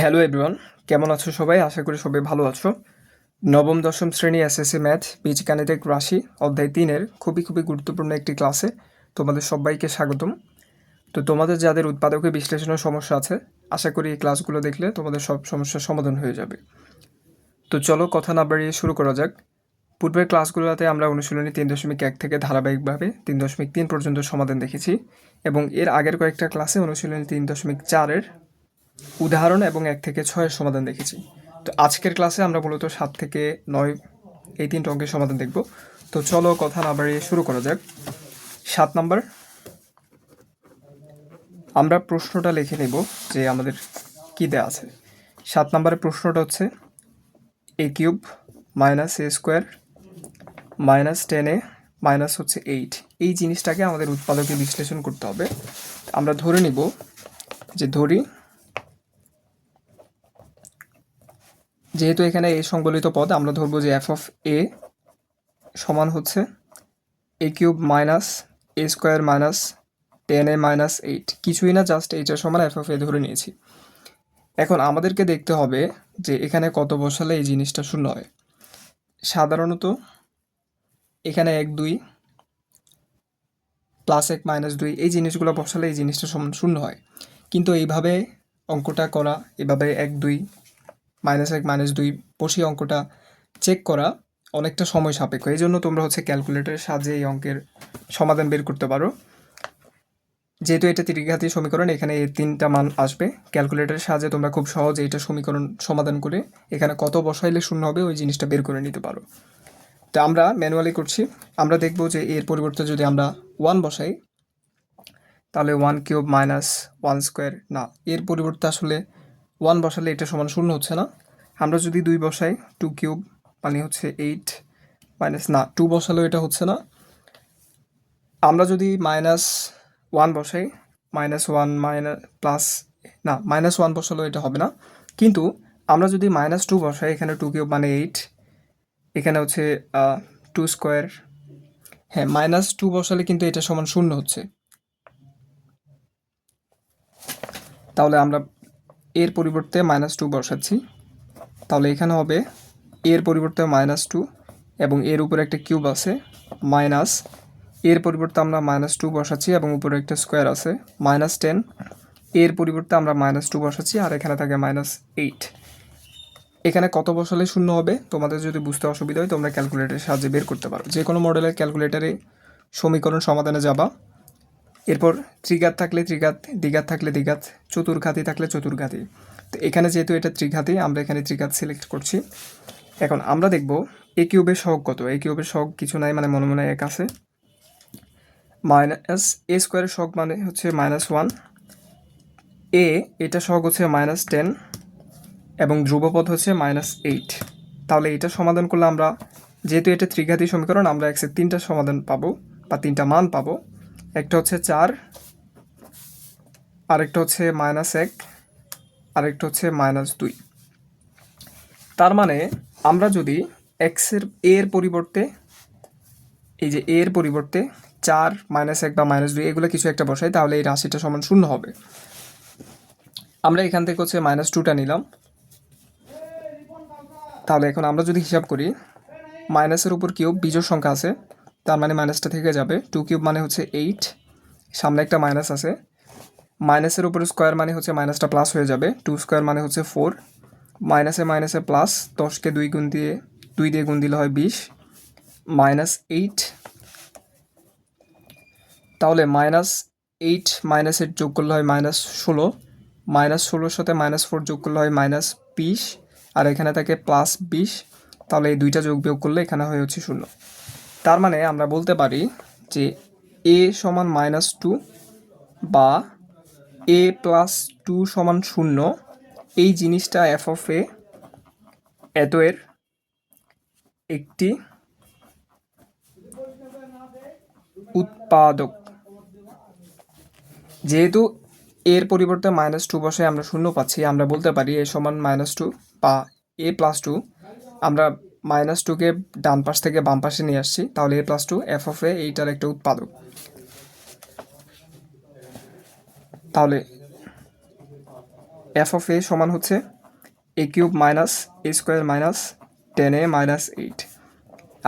Hello everyone, কেমন আছো সবাই? আশা করি সবাই ভালো আছো। নবম দশম শ্রেণী এসএসসি ম্যাথ বীজগাণিতিক রাশি অধ্যায় 3-এর খুবই গুরুত্বপূর্ণ একটি ক্লাসে তোমাদের সবাইকে স্বাগতম। তো তোমাদের যাদের উৎপাদকে বিশ্লেষণের সমস্যা আছে, আশা করি এই ক্লাসগুলো দেখলে তোমাদের সব সমস্যার সমাধান হয়ে যাবে। তো চলো কথা না বাড়িয়ে শুরু করা যাক। পূর্বের ক্লাসগুলোতে আমরা অনুশীলনী 3.1 থেকে ধারাবাহিকভাবে 3.3 পর্যন্ত সমাধান দেখেছি এবং এর আগের কয়েকটা ক্লাসে অনুশীলনী 3.4-এর উদাহরণ এবং 1 থেকে 6-এর সমাধান দেখেছি। তো আজকের ক্লাসে আমরা মূলত 7 থেকে 9 এই 3টা অঙ্কের সমাধান দেখব। তো চলো কথা না বাড়িয়ে শুরু করা যাক। 7 নাম্বার, আমরা প্রশ্নটা লিখে নেব যে আমাদের কী দেওয়া আছে। 7 নাম্বারের প্রশ্নটা হচ্ছে a³ minus a square minus 10a minus হচ্ছে 8, এই জিনিসটাকে আমাদের উৎপাদকে বিশ্লেষণ করতে হবে। আমরা ধরে নিব যে যেহেতু এখানে এ সংবলিত পদ, আমরা ধরবো যে f অফ a সমান হচ্ছে a³ minus a square minus 10a minus 8, কিছুই না, জাস্ট এইটার সমান f অফ a ধরে নিয়েছি। এখন আমাদেরকে দেখতে হবে যে এখানে কত বসালে এই জিনিসটা শূন্য হয়। সাধারণত এখানে 1 2 প্লাস 1 মাইনাস 2 এই জিনিসগুলো বসালে এই জিনিসটা সমান শূন্য হয়, কিন্তু এইভাবে অঙ্কটা করা, এভাবে 1 2 মাইনাস 1 মাইনাস 2 বসিয়ে অঙ্কটা চেক করা অনেকটা সময় সাপেক্ষ। এই জন্য তোমরা হচ্ছে ক্যালকুলেটরের সাহায্যে এই অঙ্কের সমাধান বের করতে পারো। যেহেতু এটা ত্রিঘাতী সমীকরণ, এখানে এই 3টা মান আসবে। ক্যালকুলেটরের সাহায্যে তোমরা খুব সহজে এটা সমীকরণ সমাধান করে এখানে কত বসাইলে শূন্য হবে ওই জিনিসটা বের করে নিতে পারো। তো আমরা ম্যানুয়ালি করছি। আমরা দেখব যে এর পরিবর্তে যদি আমরা 1 বসাই তাহলে 1³ মাইনাস 1 স্কোয়ার, না, এর পরিবর্তে আসলে 1 বসালে এটা সমান শূন্য হচ্ছে না। আমরা যদি 2 বসাই 2³ মানে হচ্ছে 8 মাইনাস, না, 2 বসালেও এটা হচ্ছে না। আমরা যদি -1 বসাই, -1 মাইনাস প্লাস, না, -1 বসালেও এটা হবে না। কিন্তু আমরা যদি -2 বসাই, এখানে 2³ মানে 8, এখানে হচ্ছে 2 স্কোয়ার, হ্যাঁ, -2 বসালে কিন্তু এটা সমান শূন্য হচ্ছে। তাহলে আমরা এর পরিবর্তে -2 বসাচ্ছি, তাহলে এখানে হবে এর পরিবর্তে -2 এবং এর উপরে একটা কিউব আছে, মাইনাস এর পরিবর্তে আমরা -2 বসাচ্ছি এবং উপরে একটা স্কোয়ার আছে -10, এর পরিবর্তে আমরা -2 বসাচ্ছি আর এখানে থাকে -8। এখানে কত বসালে শূন্য হবে তোমাদের যদি বুঝতে অসুবিধা হয় তোমরা ক্যালকুলেটরের সাহায্যে বের করতে পারো। যে কোনো মডেলের ক্যালকুলেটারে সমীকরণ সমাধানে যাবা, এরপর ত্রিঘাত থাকলে ত্রিঘাত, দ্বিঘাত থাকলে দ্বিঘাত, চতুর্ঘাতী থাকলে চতুর্ঘাতী। তো এখানে যেহেতু এটা ত্রিঘাতী, আমরা এখানে ত্রিঘাত সিলেক্ট করছি। এখন আমরা দেখব a³ সহগ কত। a³ সহগ কিছু নাই, মানে মনে মনে 1 আছে। মাইনাস a স্কোয়ারের সহগ মানে হচ্ছে -1, এটা সহগ হচ্ছে -10 এবং ধ্রুবপদ হচ্ছে -8। তাহলে এটা সমাধান করলে আমরা, যেহেতু এটা ত্রিঘাতী সমীকরণ, আমরা এক্সের 3টা সমাধান পাবো বা 3টা মান পাবো। একটা হচ্ছে 4, আরেকটা হচ্ছে -1, আরেকটা হচ্ছে -2। তার মানে আমরা যদি এর পরিবর্তে, এই যে এর পরিবর্তে 4, -1 বা -2 এগুলো কিছু একটা বসাই, তাহলে এই রাশিটা সমান শূন্য হবে। আমরা এখান থেকে হচ্ছে -2টা নিলাম। তাহলে এখন আমরা যদি হিসাব করি, মাইনাসের উপর কিউব বিজোড় সংখ্যা আছে, তার মানে মাইনাসটা থেকে যাবে। 2³ মানে হচ্ছে 8, সামনে একটা মাইনাস আছে। মাইনাসের উপর স্কোয়ার মানে হচ্ছে মাইনাসটা প্লাস হয়ে যাবে, 2 স্কোয়ার মানে হচ্ছে 4, মাইনাসে মাইনাসে প্লাস, 10কে 2 দিয়ে গুণ দিলে হয় 20, -8। তাহলে -8 মাইনাসের যোগ করলে হয় -16, -16-র সাথে -4 যোগ করলে হয় -20, আর এখানে থাকে +20। তাহলে এই দুইটা যোগ বিয়োগ করলে এখানে হয় হচ্ছে 0। তার মানে আমরা বলতে পারি যে a সমান -2 বা a + 2 সমান 0, এই জিনিসটা f অফ a এত এর একটি উৎপাদক। যেহেতু এর পরিবর্তে -2 বসে আমরা 0 পাচ্ছি, আমরা বলতে পারি a সমান -2 বা a + 2। আমরা -2কে ডান পাশ থেকে বাম পাশে নিয়ে আসছি, তাহলে a + 2 f অফ a এইটার একটা উৎপাদক। তাহলে এফ অফ এ সমান হচ্ছে এ কিউব মাইনাস এ স্কোয়ার মাইনাস 10a মাইনাস 8।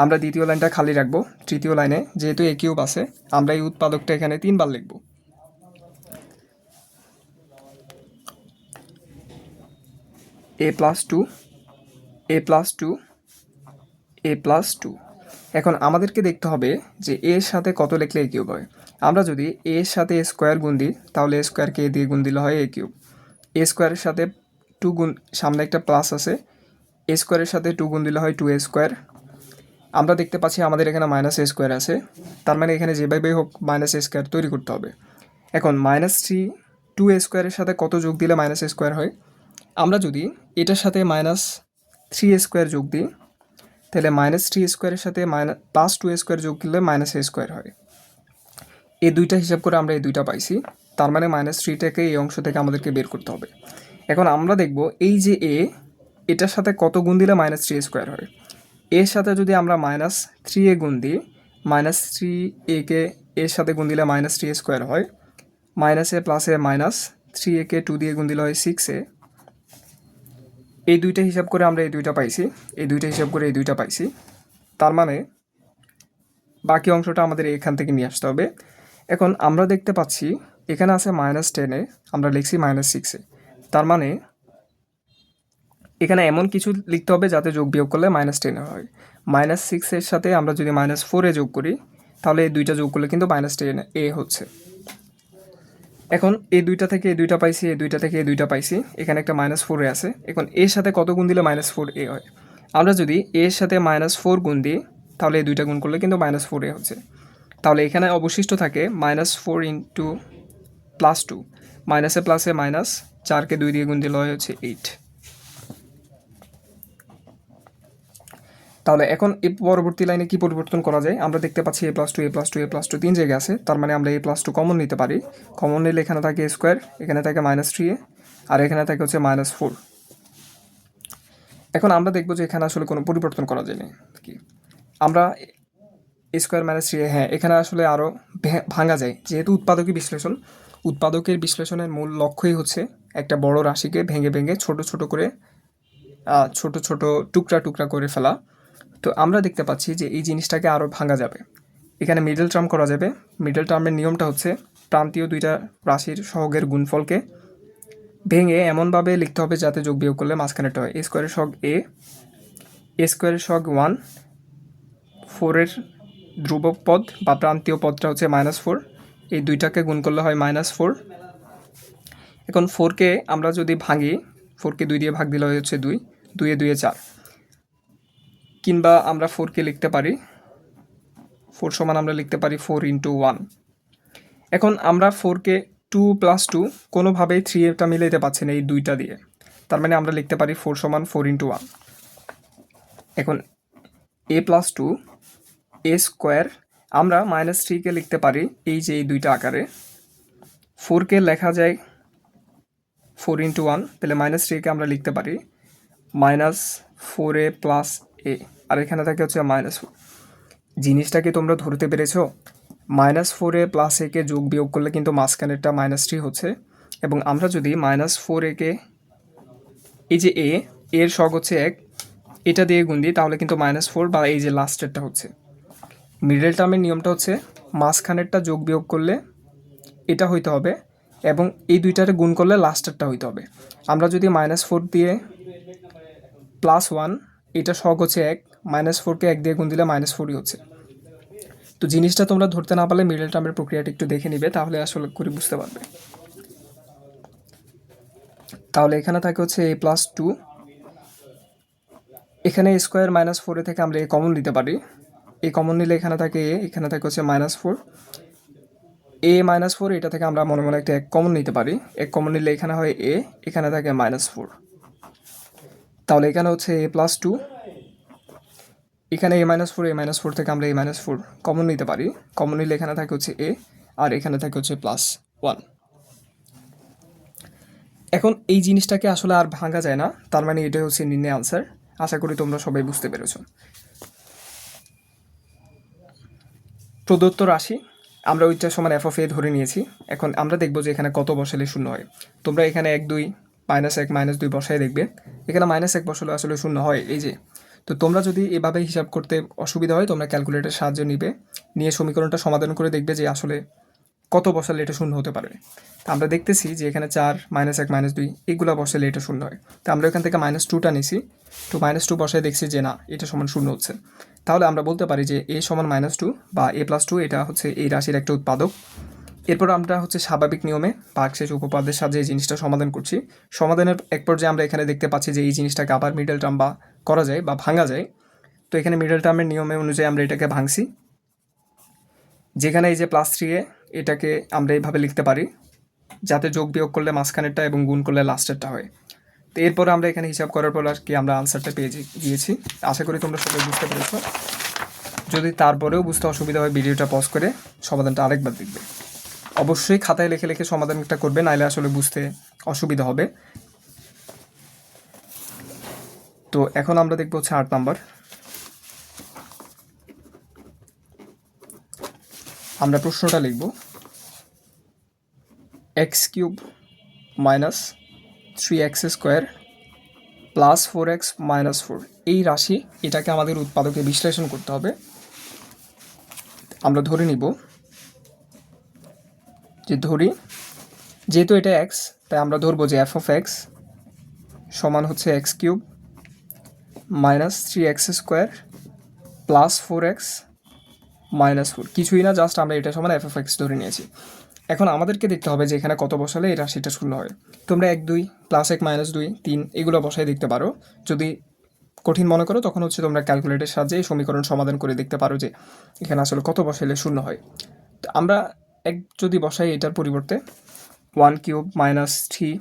আমরা দ্বিতীয় লাইনটা খালি রাখবো। তৃতীয় লাইনে যেহেতু এ কিউব আছে, আমরা এই উৎপাদকটা এখানে 3 বার লিখব। এ প্লাস 2, এ প্লাস 2, এ প্লাস 2। এখন আমাদেরকে দেখতে হবে যে এর সাথে কত লিখলে এ কিউব হয়। আমরা যদি এর সাথে এ স্কোয়ার গুণ দিই, তাহলে এ স্কোয়ারকে এ দিয়ে গুণ দিলে হয় এ কিউব। এ স্কোয়ারের সাথে 2 গুণ, সামনে একটা প্লাস আছে, এ স্কোয়ারের সাথে 2 গুণ দিলে হয় 2a স্কোয়ার। আমরা দেখতে পাচ্ছি আমাদের এখানে মাইনাস এ স্কোয়ার আছে, তার মানে এখানে যেভাবেই হোক মাইনাস এ স্কোয়ার তৈরি করতে হবে। এখন -3 2a স্কোয়ারের সাথে কত যোগ দিলে মাইনাস এ স্কোয়ার হয়? আমরা যদি এটার সাথে -3a স্কোয়ার যোগ দিই, তাহলে -3 স্কোয়ারের সাথে +2a স্কোয়ার যোগ দিলে মাইনাস এ স্কোয়ার হয়। এই দুইটা হিসাব করে আমরা এই দুইটা পাইছি, তার মানে -3টাকে এই অংশ থেকে আমাদেরকে বের করতে হবে। এখন আমরা দেখব এই যে এ, এটার সাথে কত গুণ দিলে -3a স্কোয়ার হয়। এর সাথে যদি আমরা -3a গুণ দিই, -3a কে এর সাথে গুণ দিলে -3a স্কোয়ার হয়, -a প্লাসে -3a কে 2 দিয়ে গুণ দিলে হয় 6a। এই দুইটা হিসাব করে আমরা এই দুইটা পাইছি, এই দুইটা হিসাব করে এই দুইটা পাইছি। তার মানে বাকি অংশটা আমাদের এখান থেকে নিয়ে আসতে হবে। এখন আমরা দেখতে পাচ্ছি এখানে আছে -10a, আমরা লিখছি -6a। তার মানে এখানে এমন কিছু লিখতে হবে যাতে যোগ বিয়োগ করলে -10 হয়। -6 এর সাথে আমরা যদি -4a যোগ করি, তাহলে এই দুইটা যোগ করলে কিন্তু -10a হচ্ছে। এখন এই দুইটা থেকে এই দুইটা পাইছি, এই দুইটা থেকে এই দুইটা পাইছি, এখানে একটা -4a আছে। এখন এর সাথে কত গুণ দিলে -4a হয়? আমরা যদি এর সাথে -4 গুণ দিই, তাহলে এই দুইটা গুণ করলে কিন্তু -4a হচ্ছে। তাহলে এখানে অবশিষ্ট থাকে -4 ইন্টু +2, মাইনাসে প্লাসে মাইনাস, 4কে 2 দিয়ে গুণ দিলে হয় হচ্ছে 8। তাহলে এখন এই পরবর্তী লাইনে কি পরিবর্তন করা যায়? আমরা দেখতে পাচ্ছি a + 2 a + 2 a + 2 3 জায়গায় আছে, তার মানে আমরা a + 2 কমন নিতে পারি। কমন নিলে এখানে থাকে a স্কোয়ার, এখানে থাকে -3a, আর এখানে থাকে হচ্ছে -4। এখন আমরা দেখব যে এখানে আসলে কোনো পরিবর্তন করা যায় না কি। আমরা a স্কোয়ার -3a, হ্যাঁ এখানে আসলে আরও ভাঙা যায়, যেহেতু উৎপাদকীয় বিশ্লেষণ। উৎপাদকের বিশ্লেষণের মূল লক্ষ্যই হচ্ছে একটা বড় রাশিকে ভেঙে ভেঙে ছোট ছোট করে ছোট ছোট টুকরা টুকরা করে ফেলা। তো আমরা দেখতে পাচ্ছি যে এই জিনিসটাকে আরও ভাঙা যাবে। এখানে মিডল টার্ম করা যাবে। মিডল টার্মের নিয়মটা হচ্ছে প্রান্তীয় দুইটা রাশির সহগের গুণফলকে ভেঙে এমনভাবে লিখতে হবে যাতে যোগ বিয়োগ করলে মাঝখানেটা হয়। এ স্কোয়ারের সহগ এ, এ স্কোয়ারের সহগ 1, 4-এর ধ্রুবক পদ বা প্রান্তীয় পদটা হচ্ছে -4, এই দুইটাকে গুণ করলে হয় -4। এখন 4কে আমরা যদি ভাঙি, 4কে 2 দিয়ে ভাগ দিলে হচ্ছে 2, 2 2 4, কিংবা আমরা 4কে লিখতে পারি 4 সমান আমরা লিখতে পারি 4 ইন্টু 1। এখন আমরা 4কে 2 + 2 কোনোভাবেই 3এটা মিলাইতে পারছি না এই দুইটা দিয়ে, তার মানে আমরা লিখতে পারি 4 সমান 4 ইন্টু 1। এখন a + 2 a স্কোয়ার, আমরা -3কে লিখতে পারি এই যে এই দুইটা আকারে। 4কে লেখা যায় 4 ইন্টু 1, তাহলে -3কে আমরা লিখতে পারি -4a + a, আর এখানে থাকে হচ্ছে -4। জিনিসটাকে তোমরা ধরতে পেরেছ? -4a + a কে যোগ বিয়োগ করলে কিন্তু মাঝখানেরটা -3 হচ্ছে, এবং আমরা যদি -4a কে এই যে a এর সহগ হচ্ছে 1, এটা দিয়ে গুণ দিই, তাহলে কিন্তু -4 বা এই যে লাস্টেরটা হচ্ছে। মিডল টার্মের নিয়মটা হচ্ছে মাঝখানেরটা যোগ বিয়োগ করলে এটা হইতে হবে, এবং এই দুইটারে গুণ করলে লাস্টেরটা হইতে হবে। আমরা যদি -4 দিয়ে +1, এটা সহগ হচ্ছে 1, -4কে 1 দিয়ে গুণ দিলে -4ই হচ্ছে। তো জিনিসটা তোমরা ধরতে না পারলে মিডল টার্মের প্রক্রিয়াটা একটু দেখে নিবে, তাহলে আসলে করে বুঝতে পারবে। তাহলে এখানে থাকে হচ্ছে a + 2, এখানে a স্কোয়ার -4 থেকে আমরা a কমন নিতে পারি। a কমন নিলে এখানে থাকে a, এখানে থাকে হচ্ছে -4, a -4, এটা থেকে আমরা মনে মনে একটা 1 কমন নিতে পারি। 1 কমন নিলে এখানে হয় a, এখানে থাকে -4। তাহলে এখানে হচ্ছে a + 2, এখানে a -4 থেকে আমরা a -4 কমন নিতে পারি। কমন নিলে এখানে থাকে হচ্ছে a, আর এখানে থাকে হচ্ছে +1। এখন এই জিনিসটাকে আসলে আর ভাঙা যায় না, তার মানে এটাই হচ্ছে নির্ণয় আনসার। আশা করি তোমরা সবাই বুঝতে পেরেছ। প্রদত্ত রাশি আমরা ওইটা সমান f(a) ধরে নিয়েছি। এখন আমরা দেখব যে এখানে কত বসালে শূন্য হয়। তোমরা এখানে 1 2 -1 -2 বসায় দেখবে এখানে -1 বসালে আসলে শূন্য হয় এই যে। তো তোমরা যদি এভাবে হিসাব করতে অসুবিধা হয় তোমরা ক্যালকুলেটরের সাহায্য নিয়ে সমীকরণটা সমাধান করে দেখবে যে আসলে কত বসালে এটা শূন্য হতে পারে। তো আমরা দেখতেছি যে এখানে 4 -1 -2 এগুলো বসালে এটা শূন্য হয়। তো আমরা এখান থেকে -2টা নিছি, তো -2 বসায় দেখছি যে না এটা সমান শূন্য হচ্ছে। তাহলে আমরা বলতে পারি যে a সমান -2 বা a+2 এটা হচ্ছে এই রাশির একটা উৎপাদক। এরপর আমরা হচ্ছে স্বাভাবিক নিয়মে ভাগশেষ উপপাদ্যের সাহায্যে এই জিনিসটা সমাধান করছি। সমাধানের এক পর্যায়ে আমরা এখানে দেখতে পাচ্ছি যে এই জিনিসটাকে আবার মিডল টার্ম বা করা যায় বা ভাঙা যায়। তো এখানে মিডল টার্মের নিয়মে অনুযায়ী আমরা এটাকে ভাঙছি, যেখানে এই যে +3a এটাকে আমরা এইভাবে লিখতে পারি যাতে যোগ বিয়োগ করলে মাঝখানেরটা এবং গুণ করলে লাস্টেরটা হয়। তো এরপর আমরা এখানে হিসাব করার পর আর কি আমরা আনসারটা পেয়ে গিয়েছি। আশা করি তোমরা সবাই বুঝতে পেরেছো। যদি তারপরেও বুঝতে অসুবিধা হয় ভিডিওটা পজ করে সমাধানটা আরেকবার দেখবে। অবশ্যই খাতায় লিখে লিখে সমাধানটা করবে, নাইলে আসলে বুঝতে অসুবিধা হবে। তো এখন আমরা দেখবো হচ্ছে 8 নাম্বার। আমরা প্রশ্নটা লিখব x³ - 3x² + 4x - 4 এই রাশি এটাকে আমাদের উৎপাদকে বিশ্লেষণ করতে হবে। আমরা ধরে নিব যে যেহেতু এটা x তাই আমরা ধরবো যে f(x) সমান হচ্ছে x³ - 3x² + 4x - 4 কিছুই না, জাস্ট আমরা এটা সমান f(x) ধরে নিয়েছি। এখন আমাদেরকে দেখতে হবে যে এখানে কত বসালে এই রাশিটা শূন্য হয়। তোমরা 1 2 +1 -2 3 এগুলো বসায় দেখতে পারো। যদি কঠিন মনে করো তখন হচ্ছে তোমরা ক্যালকুলেটরের সাহায্যে সমীকরণ সমাধান করে দেখতে পারো যে এখানে আসলে কত বসাইলে শূন্য হয়। তো আমরা যদি বসাই এটার পরিবর্তে 1³ - 3,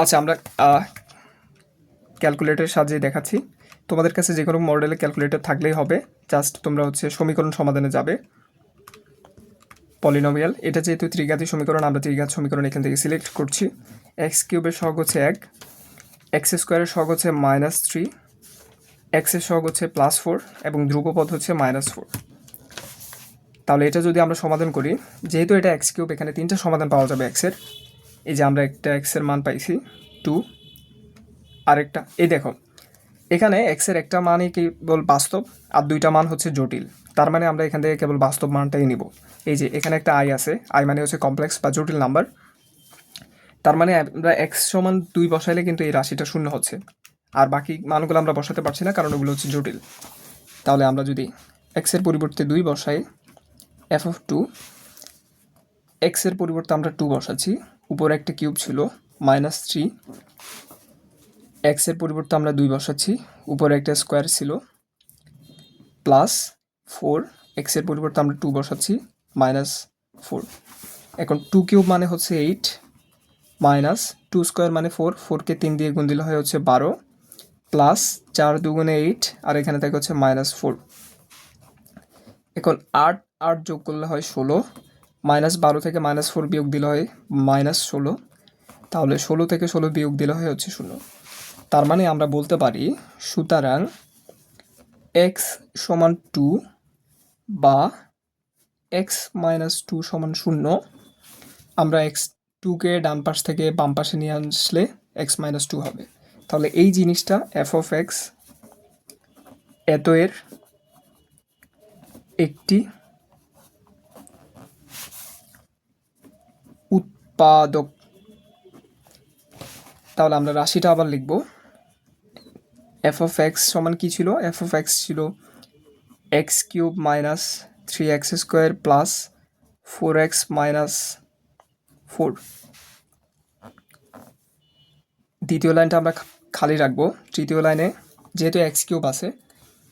আচ্ছা আমরা ক্যালকুলেটরের সাহায্যে দেখাচ্ছি। তোমাদের কাছে যে কোনো মডেলের ক্যালকুলেটর থাকলেই হবে, জাস্ট তোমরা হচ্ছে সমীকরণ সমাধানে যাবে। পলিনোমিয়াল এটা যেহেতু ত্রিঘাতী সমীকরণ, আমরা ত্রিঘাত সমীকরণ এখান থেকে সিলেক্ট করছি। x³ এর সহগ হচ্ছে 1, x² এর সহগ হচ্ছে -3, x এর সহগ হচ্ছে +4 এবং ধ্রুবপদ হচ্ছে -4। তাহলে এটা যদি আমরা সমাধান করি, যেহেতু এটা x³ এখানে 3টা সমাধান পাওয়া যাবে x এর। এই যে আমরা একটা x এর মান পাইছি 2, আরেকটা এই দেখো এখানে x এর একটা মানই কেবল বাস্তব আর 2টা মান হচ্ছে জটিল। তার মানে আমরা এখান থেকে কেবল বাস্তব মানটাই নিব। এই যে এখানে একটা i আছে, i মানে হচ্ছে কমপ্লেক্স বা জটিল নাম্বার। তার মানে আমরা x সমান 2 বসাইলে কিন্তু এই রাশিটা শূন্য হচ্ছে, আর বাকি মানগুলো আমরা বসাতে পারছি না কারণ ওগুলো হচ্ছে জটিল। তাহলে আমরা যদি x এর পরিবর্তে 2 বসাই, f(2) x এর পরিবর্তে আমরা 2 বসাচ্ছি, উপরে একটা কিউব ছিল -3, x এর পরিবর্তে আমরা 2 বসাচ্ছি, উপরে একটা স্কোয়ার ছিল +4, x এর পরিবর্তে আমরা 2 বসাচ্ছি -4। এখন 2³ মানে হচ্ছে 8 -2² মানে 4, 4কে 3 দিয়ে গুণ দিলে হয় হচ্ছে 12 +4 2 8 আর এখানে থাকে হচ্ছে -4। এখন 8 যোগ করলে হয় 16, -12 থেকে -4 বিয়োগ দিলে হয় -16। তাহলে 16 থেকে 16 বিয়োগ দিলে হয় হচ্ছে 0। তার মানে আমরা বলতে পারি সুতরাং x সমান 2 বা x - 2 সমান 0। আমরা x2কে ডান পাশ থেকে বাম পাশে নিয়ে আসলে x - 2 হবে। তাহলে এই জিনিসটা f(x) এত এর একটি উৎপাদক। তাহলে আমরা রাশিটা আবার লিখব। f(x) সমান কি ছিল? f(x) ছিল x³ - 3x² + 4x - 4। দ্বিতীয় লাইনটা আমরা খালি রাখবো। তৃতীয় লাইনে যেহেতু x³ আছে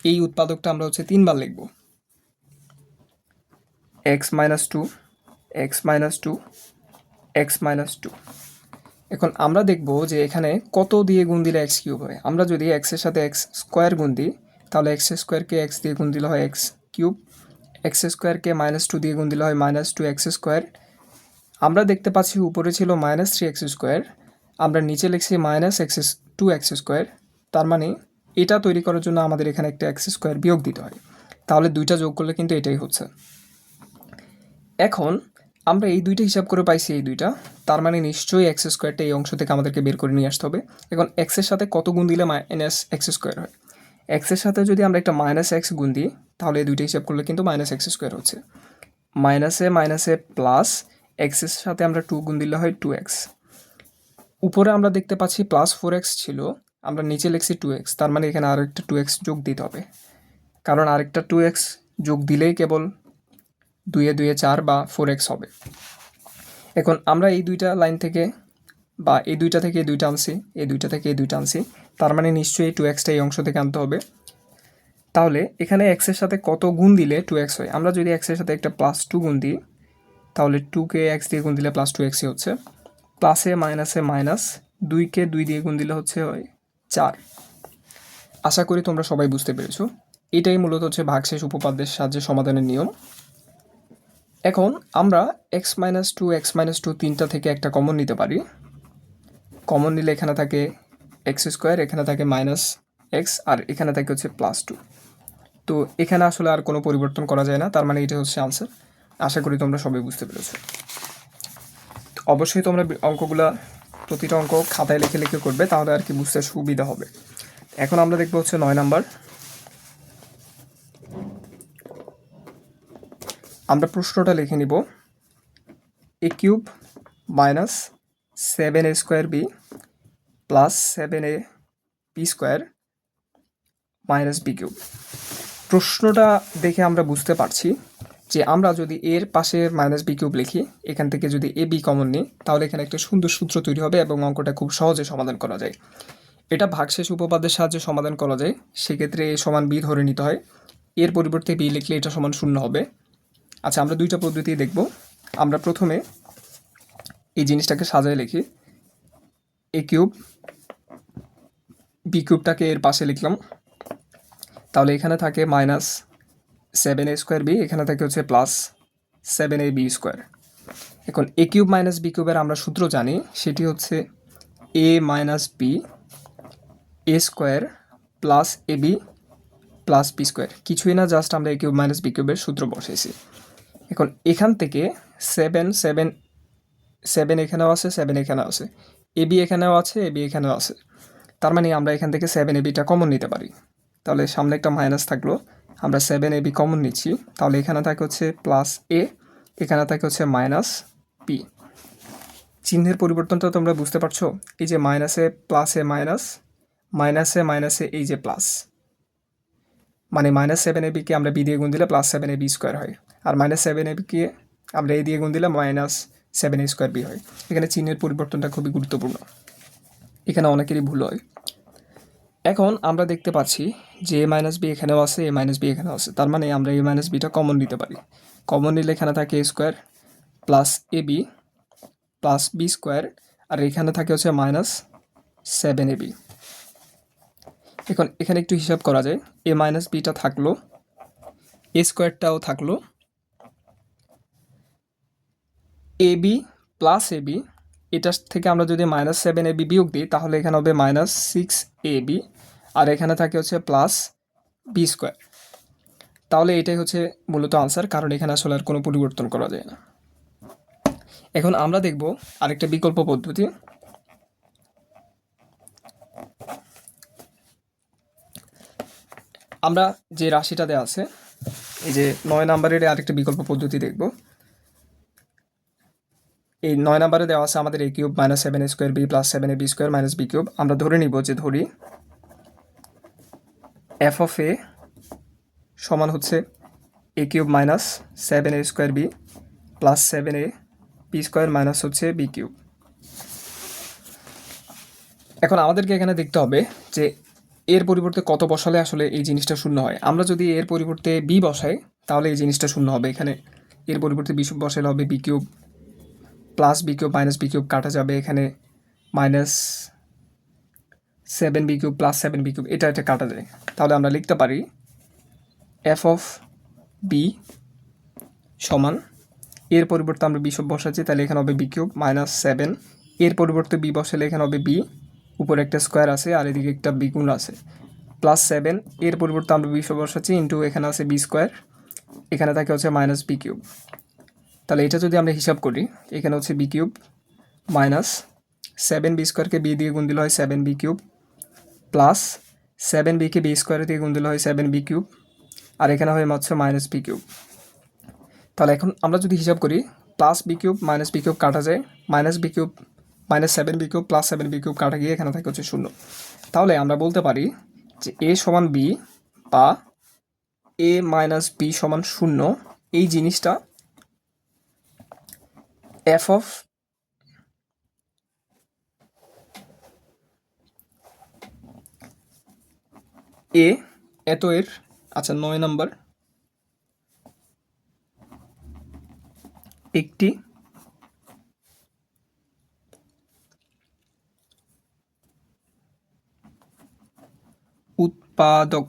এই উৎপাদকটা আমরা হচ্ছে 3 বার লিখব, x - 2 x - 2 x - 2। এখন আমরা দেখব যে এখানে কত দিয়ে গুণ দিলে x³ হয়। আমরা যদি x এর সাথে x² গুণ দিই তাহলে x² কে x দিয়ে গুণ দিলে হয় x³, x² কে -2 দিয়ে গুণ দিলে হয় -2x²। আমরা দেখতে পাচ্ছি উপরে ছিল -3x², আমরা নিচে লিখছি -2x²। তার মানে এটা তৈরি করার জন্য আমাদের এখানে একটা x² বিয়োগ দিতে হয়। তাহলে দুইটা যোগ করলে কিন্তু এটাই হচ্ছে। এখন আমরা এই দুইটা হিসাব করে পাইছি, এই দুইটা, তার মানে নিশ্চয়ই এক্স স্কোয়ারটা এই অংশ থেকে আমাদেরকে বের করে নিয়ে আসতে হবে। এখন এক্সের সাথে কত গুণ দিলে মাইনাস এক্স স্কোয়ার হয়? এক্সের সাথে যদি আমরা একটা মাইনাস এক্স গুণ দিই তাহলে এই দুইটা হিসাব করলে কিন্তু মাইনাস এক্স স্কোয়ার হচ্ছে। মাইনাসে মাইনাসে প্লাস, এক্সের সাথে আমরা 2 গুণ দিলে হয় 2x। উপরে আমরা দেখতে পাচ্ছি +4x ছিল, আমরা নিচে লিখছি 2x, তার মানে এখানে আরেকটা 2x যোগ দিতে হবে, কারণ আরেকটা 2x যোগ দিলেই কেবল 2 এ 2 এ 4 বা 4x হবে। এখন আমরা এই দুইটা লাইন থেকে বা এই দুইটা থেকে এই দুইটা আনছি, এই দুইটা থেকে এই দুইটা আনছি, তার মানে নিশ্চয়ই 2xটা এই অংশ থেকে আনতে হবে। তাহলে এখানে এক্সের সাথে কত গুণ দিলে 2x হয়? আমরা যদি এক্সের সাথে একটা +2 গুণ দিই তাহলে 2কে x দিয়ে গুণ দিলে +2xই হচ্ছে। প্লাসে মাইনাসে মাইনাস, 2কে 2 দিয়ে গুণ দিলে হচ্ছে 4। আশা করি তোমরা সবাই বুঝতে পেরেছো। এটাই মূলত হচ্ছে ভাগশেষ উপপাদ্যের সাহায্যে সমাধানের নিয়ম। এখন আমরা x-2 তিনটা থেকে একটা কমন নিতে পারি। কমন নিলে এখানে থাকে এক্স স্কোয়ার, এখানে থাকে -x, আর এখানে থাকে হচ্ছে +2। তো এখানে আসলে আর কোনো পরিবর্তন করা যায় না, তার মানে এটা হচ্ছে আনসার। আশা করি তোমরা সবাই বুঝতে পেরেছো। অবশ্যই তোমরা অঙ্কগুলা প্রতিটা অঙ্ক খাতায় লিখে লিখে করবে, তাহলে আর কি বুঝতে সুবিধা হবে। এখন আমরা দেখবো হচ্ছে 9 নাম্বার। আমরা প্রশ্নটা লিখে নিব, a³ - 7a² b + 7ab² - b³। প্রশ্নটা দেখে আমরা বুঝতে পারছি যে আমরা যদি এর পাশে -b³ লিখি, এখান থেকে যদি ab কমন নিই তাহলে এখানে একটা সুন্দর সূত্র তৈরি হবে এবং অঙ্কটা খুব সহজে সমাধান করা যায়। এটা ভাগশেষ উপপাদ্যের সাহায্যে সমাধান করা যায়। সেক্ষেত্রে a সমান b ধরে নিতে হয়, এর পরিবর্তে b লিখলে এটা সমান 0 হবে। আচ্ছা, আমরা দুইটা পদ্ধতি দেখব। আমরা প্রথমে এই জিনিসটাকে সাজায় লিখি, a³ b³ এর পাশে লিখলাম, তাহলে এখানে থাকে -7a²b, এখানে থাকে হচ্ছে +7ab²। এখন a³ - b³ আমরা সূত্র জানি, সেটি হচ্ছে a - b a² + ab + b²। কিছুই না, জাস্ট আমরা a³ - b³ সূত্র বসেছি। এখন এখান থেকে 7 এখানেও আছে, 7 এখানেও আছে, ab এখানেও আছে, ab এখানেও আছে, তার মানে আমরা এখান থেকে 7ab কমন নিতে পারি। তাহলে সামনে একটা মাইনাস থাকলো, আমরা 7ab কমন নিচ্ছি, তাহলে এখানে থাকে হচ্ছে +a, এখানে থাকে হচ্ছে -b। চিহ্নের পরিবর্তনটা তোমরা বুঝতে পারছো? এই যে মাইনাসে প্লাসে মাইনাস, মাইনাসে মাইনাসে এই যে প্লাস, মানে -7ab আমরা b দিয়ে গুণ দিলে +7ab² হয়, আর -7ab আমরা a দিয়ে গুণ দিলে -7a²b হয়। এখানে চিহ্নের পরিবর্তনটা খুবই গুরুত্বপূর্ণ, এখানে অনেকেরই ভুল হয়। এখন আমরা দেখতে পাচ্ছি যে a - b এখানেও আছে, a - b এখানেও আছে, তার মানে আমরা a - bটা কমন নিতে পারি। কমন নিলে এখানে থাকে a² + ab + b², আর এখানে থাকে হচ্ছে -7ab। এখন এখানে একটু হিসাব করা যায়, a - bটা থাকলো, a²টাও থাকলো, ab + ab, এটার থেকে আমরা যদি -7ab বিয়োগ দিই তাহলে এখানে হবে -6ab, আর এখানে থাকে হচ্ছে +b²। তাহলে এটাই হচ্ছে মূলত আনসার, কারণ এখানে আসলে আর কোনো পরিবর্তন করা যায় না। এখন আমরা দেখব আরেকটা বিকল্প পদ্ধতি। আমরা যে রাশিটা দেওয়া আছে, এই যে 9 নাম্বারের আরেকটা বিকল্প পদ্ধতি দেখব। এই 9 নাম্বারে দেওয়া আছে আমাদের a³ - 7a² b + 7ab² - b³। আমরা ধরে নিব যে ধরি f(a) সমান হচ্ছে a³ - 7a² b + 7ab² - হচ্ছে b³। এখন আমাদেরকে এখানে দেখতে হবে যে এর পরিবর্তে কত বসালে আসলে এই জিনিসটা শূন্য হয়। আমরা যদি এর পরিবর্তে b বসাই তাহলে এই জিনিসটা শূন্য হবে। এখানে এর পরিবর্তে b বসালে হবে b³ + b³ - b³ কাটা যাবে, এখানে -7b³ + 7b³ এটা কাটা যায়। তাহলে আমরা লিখতে পারি f(b) সমান, এর পরিবর্তে আমরা b বসাচ্ছি, তাহলে এখানে হবে b³ - 7, এর পরিবর্তে b বসালে এখানে হবে b, উপরে একটা স্কোয়ার আছে আর এদিকে একটা বিগুণ আছে, +7, এর পরিবর্তে আমরা b বসাচ্ছি, ইন্টু এখানে আছে b², এখানে থাকে হচ্ছে -b³। তাহলে এটা যদি আমরা হিসাব করি, এখানে হচ্ছে বি কিউব মাইনাস 7b স্কোয়ারকে বি দিয়ে গুণ দিলে হয় 7b কিউব প্লাস 7bকে বি স্কোয়ার দিয়ে গুণ দিলে হয় 7b কিউব, আর এখানে হয় মাত্র মাইনাস বি কিউব। তাহলে এখন আমরা যদি হিসাব করি, plus B cube minus B cube কাটা যায়, minus B cube minus 7b cube plus 7b cube কাটা গিয়ে এখানে থাকে হচ্ছে 0। তাহলে আমরা বলতে পারি যে এ সমান বি বা এ মাইনাস বি সমান 0, এই জিনিসটা এফ অফ এ এত এর, আচ্ছা 9 নম্বর, একটি উৎপাদক।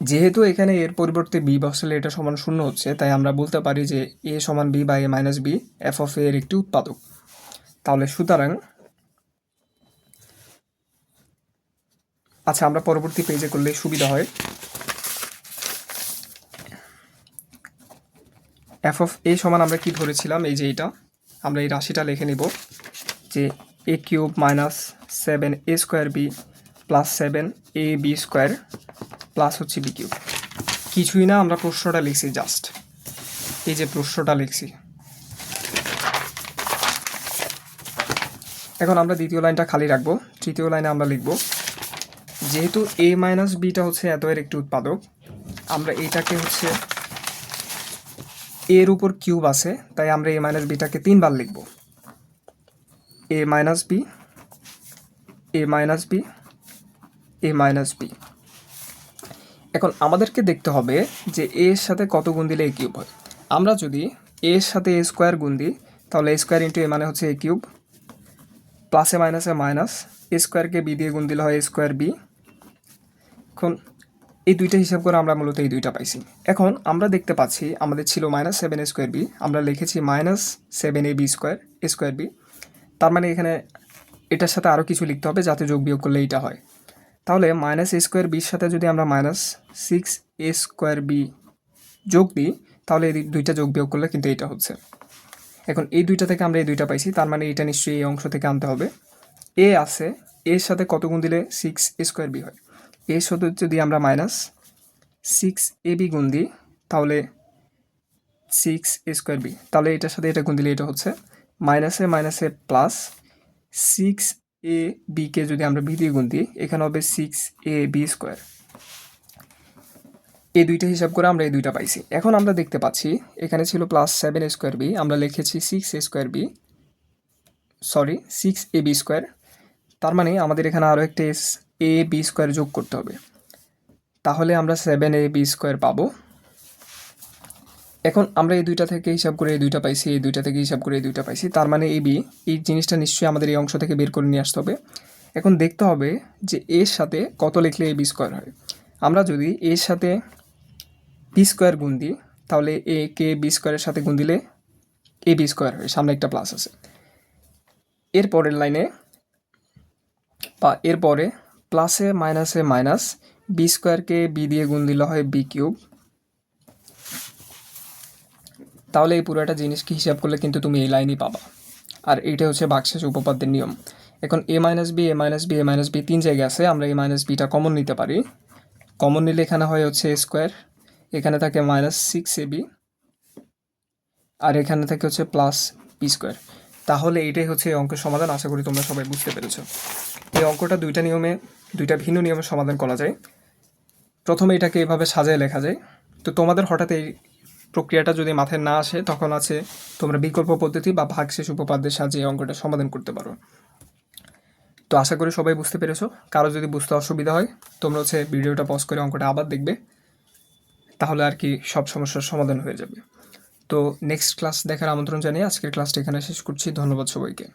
যেহেতু এখানে এর পরিবর্তে বি বসালে এটা সমান 0 হচ্ছে, তাই আমরা বলতে পারি যে এ সমান বি বা এ মাইনাস বি এফ অফ এর একটি উৎপাদক। তাহলে সুতরাং আচ্ছা, আমরা পরবর্তী পেজে করলে সুবিধা হয়। এফ অফ এ সমান আমরা কি ধরেছিলাম, এই যে এটা আমরা এই রাশিটা লিখে নিব যে a cube minus 7a square b plus 7ab square plus হচ্ছে বি কিউব। কিছুই না, আমরা প্রশ্নটা লিখছি, জাস্ট এই যে প্রশ্নটা লিখছি। এখন আমরা দ্বিতীয় লাইনটা খালি রাখবো, তৃতীয় লাইনে আমরা লিখব যেহেতু এ মাইনাস বিটা হচ্ছে এত এর একটি উৎপাদক, আমরা এইটাকে হচ্ছে এর উপর কিউব আছে, তাই আমরা এ মাইনাস বিটাকে 3 বার লিখব, এ মাইনাস বি, এ মাইনাস বি, এ মাইনাস বি। এখন আমাদেরকে দেখতে হবে যে এ এর সাথে কত গুণ দিলে এ কিউব হয়। আমরা যদি এ এর সাথে এ স্কোয়ার গুণ দিই, তাহলে এ স্কোয়ার ইন্টু এ মানে হচ্ছে এ কিউব, প্লাসে মাইনাসে মাইনাস, এ স্কোয়ারকে বি দিয়ে গুণ দিলে হয় এ স্কোয়ার বি। এখন এই দুইটা হিসাব করে আমরা মূলত এই দুইটা পাইছি। এখন আমরা দেখতে পাচ্ছি আমাদের ছিল মাইনাস 7a স্কোয়ার বি, আমরা লিখেছি মাইনাস 7ab স্কোয়ার এ স্কোয়ার বি। তার মানে এখানে এটার সাথে আরও কিছু লিখতে হবে যাতে যোগ বিয়োগ করলে এইটা হয়। তাহলে মাইনাস এ স্কোয়ার বির সাথে যদি আমরা মাইনাস 6a স্কোয়ার বি যোগ দিই, তাহলে এই দুইটা যোগ বিয়োগ করলে কিন্তু এইটা হচ্ছে। এখন এই দুইটা থেকে আমরা এই দুইটা পাইছি, তার মানে এটা নিশ্চয়ই এই অংশ থেকে আনতে হবে। এ আছে, এর সাথে কত গুণ দিলে 6a স্কোয়ার বি হয়। এর সাথে যদি আমরা মাইনাস 6ab গুণ দিই, তাহলে 6a স্কোয়ার বি, তাহলে এটার সাথে এটা গুণ দিলে এটা হচ্ছে মাইনাসে মাইনাসে প্লাস 6ab কে যদি আমরা বি দিয়ে গুণ দিই, এখানে হবে 6ab স্কোয়ার। এই দুইটা হিসাব করে আমরা এই দুইটা পাইছি। এখন আমরা দেখতে পাচ্ছি এখানে ছিল প্লাস 7a স্কোয়ার বি, আমরা লিখেছি 6a square B, sorry 6ab square. তার মানে আমাদের এখানে আরও একটা এ বি স্কোয়ার যোগ করতে হবে, তাহলে আমরা 7ab স্কোয়ার পাবো। এখন আমরা এই দুইটা থেকে হিসাব করে এই দুইটা পাইছি, এই দুইটা থেকে হিসাব করে এই দুইটা পাইছি, তার মানে এই বি, এই জিনিসটা নিশ্চয়ই আমাদের এই অংশ থেকে বের করে নিয়ে আসতে হবে। এখন দেখতে হবে যে এর সাথে কত লিখলে এ বি স্কোয়ার হয়। আমরা যদি এর সাথে বি স্কোয়ার গুণ দিই, তাহলে এ কে বি স্কোয়ারের সাথে গুণ দিলে এ বি স্কোয়ার হয়, সামনে একটা প্লাস আছে। এর পরের লাইনে বা এরপরে প্লাসে মাইনাসে মাইনাস, বি স্কোয়ারকে বি দিয়ে গুণ দিলে হয় বি কিউব। তাহলে এই পুরোটা জিনিসকে হিসাব করলে কিন্তু তুমি এই লাইনই পাবা, আর এইটা হচ্ছে ভাগশেষ উপপাদ্যের নিয়ম। এখন এ মাইনাস বি, এ মাইনাস বি, এ মাইনাস বি 3 জায়গায় আছে, আমরা এ মাইনাস বিটা কমন নিতে পারি। কমন নিলে এখানে হয় হচ্ছে এ স্কোয়ার, এখানে থাকে মাইনাস 6ab, আর এখানে থাকে হচ্ছে প্লাস বি স্কোয়ার। তাহলে এইটাই হচ্ছে এই অঙ্কের সমাধান। আশা করি তোমরা সবাই বুঝতে পেরেছো। এই অঙ্কটা দুইটা ভিন্ন নিয়মে সমাধান করা যায়। প্রথমে এটাকে এভাবে সাজায় লেখা যায়। তো তোমাদের হঠাৎ এই প্রক্রিয়াটা যদি মাথায় না আসে, তখন আছে তোমরা বিকল্প পদ্ধতি বা ভাগশেষ উপপাদ্যের সাহায্যে এই অঙ্কটা সমাধান করতে পারো। তো আশা করি সবাই বুঝতে পেরেছো। কারো যদি বুঝতে অসুবিধা হয়, তোমরা হচ্ছে ভিডিওটা পজ করে অঙ্কটা আবার দেখবে, তাহলে আর কি সব সমস্যার সমাধান হয়ে যাবে। তো নেক্সট ক্লাস দেখার আমন্ত্রণ জানিয়ে আজকের ক্লাসটা এখানে শেষ করছি। ধন্যবাদ সবাইকে।